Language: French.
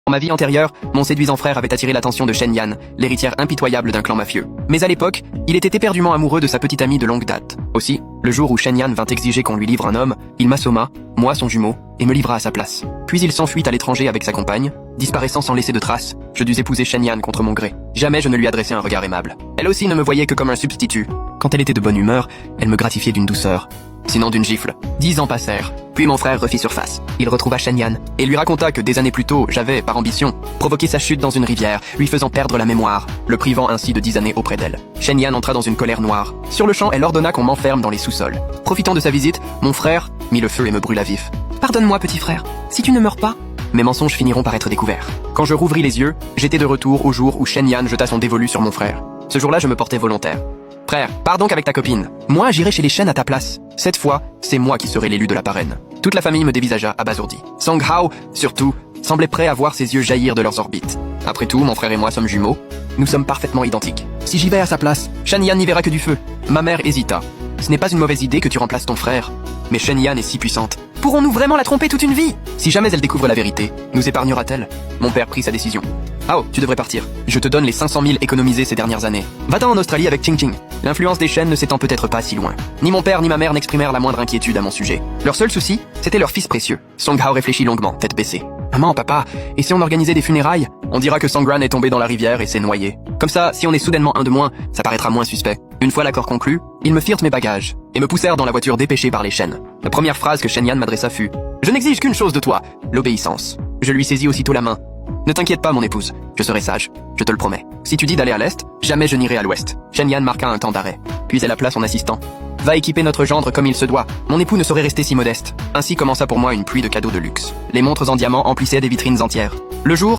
Dans ma vie antérieure, mon séduisant frère avait attiré l'attention de Shen Yan, l'héritière impitoyable d'un clan mafieux. Mais à l'époque, il était éperdument amoureux de sa petite amie de longue date. Aussi, le jour où Shen Yan vint exiger qu'on lui livre un homme, il m'assomma, moi son jumeau, et me livra à sa place. Puis il s'enfuit à l'étranger avec sa compagne, disparaissant sans laisser de traces. Je dus épouser Shen Yan contre mon gré. Jamais je ne lui adressai un regard aimable. Elle aussi ne me voyait que comme un substitut. Quand elle était de bonne humeur, elle me gratifiait d'une douceur, sinon d'une gifle. 10 ans passèrent, puis mon frère refit surface. Il retrouva Shen Yan et lui raconta que des années plus tôt, j'avais, par ambition, provoqué sa chute dans une rivière, lui faisant perdre la mémoire, le privant ainsi de 10 années auprès d'elle. Shen Yan entra dans une colère noire. Sur le champ, elle ordonna qu'on m'enferme dans les sous-sols. Profitant de sa visite, mon frère mit le feu et me brûla vif. Pardonne-moi, petit frère, si tu ne meurs pas, mes mensonges finiront par être découverts. Quand je rouvris les yeux, j'étais de retour au jour où Shen Yan jeta son dévolu sur mon frère. Ce jour-là, je me portais volontaire. Frère, pars donc avec ta copine. Moi, j'irai chez les Shen à ta place. Cette fois, c'est moi qui serai l'élu de la parraine. Toute la famille me dévisagea abasourdi. Song Hao, surtout, semblait prêt à voir ses yeux jaillir de leurs orbites. Après tout, mon frère et moi sommes jumeaux. Nous sommes parfaitement identiques. Si j'y vais à sa place, Shen Yan n'y verra que du feu. Ma mère hésita. Ce n'est pas une mauvaise idée que tu remplaces ton frère. Mais Shen Yan est si puissante. Pourrons-nous vraiment la tromper toute une vie? Si jamais elle découvre la vérité, nous épargnera-t-elle? Mon père prit sa décision. Ah oh, tu devrais partir. Je te donne les 500 000 économisés ces dernières années. Va-t'en en Australie avec Ching Ching. L'influence des Shen ne s'étend peut-être pas si loin. Ni mon père ni ma mère n'exprimèrent la moindre inquiétude à mon sujet. Leur seul souci, c'était leur fils précieux. Song Hao réfléchit longuement, tête baissée. Maman, papa, et si on organisait des funérailles? On dira que Sangran est tombé dans la rivière et s'est noyé. Comme ça, si on est soudainement un de moins, ça paraîtra moins suspect. Une fois l'accord conclu, ils me firent mes bagages et me poussèrent dans la voiture dépêchée par les Shen. La première phrase que Shen Yan m'adressa fut « Je n'exige qu'une chose de toi, l'obéissance ». Je lui saisis aussitôt la main. « Ne t'inquiète pas, mon épouse, je serai sage, je te le promets. Si tu dis d'aller à l'est, jamais je n'irai à l'ouest. » Shen Yan marqua un temps d'arrêt, puis elle appela son assistant. « Va équiper notre gendre comme il se doit. Mon époux ne saurait rester si modeste. » Ainsi commença pour moi une pluie de cadeaux de luxe. Les montres en diamant emplissaient des vitrines entières. Le jour